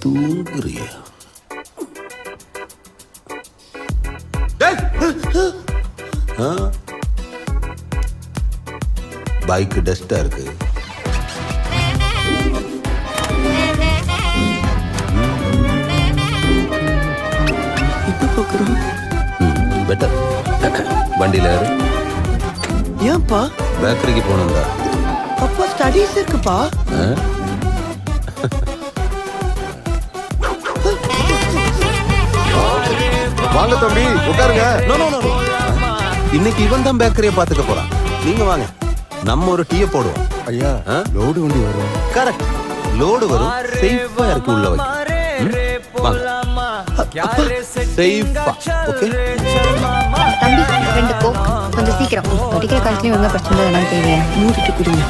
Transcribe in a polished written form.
தூங்குறியா? Bike டஸ்டா இருக்கு. இப்ப பாக்குறோம். பெட்டர். வண்டியில ஏறு. ஏன்பா? பேக்கரிக்கு போகணும்டா. அப்பா ஸ்டடீஸ் இருக்குப்பா. வாங்க தம்பி, உட்காருங்க. No no no. இன்னைக்கு இவன் தான் பேக்கரியை பாத்துக்க போறான். நீங்க வாங்க, நம்ம ஒரு டீயை போடுவோம். ஐயா, லோடு வண்டி வரும். கரெக்ட், லோடு வரும். சேஃபா இருக்கு உள்ள வைக்க. வாங்க, சேஃபா. ஓகே தம்பி 2 கோக் கொஞ்சம் சீக்கிரம். படிக்கிற காலத்துலயும் ஒழுங்கா படிச்சுட்டு அதெல்லாம் தேவையா? மூடிட்டு குடிங்க.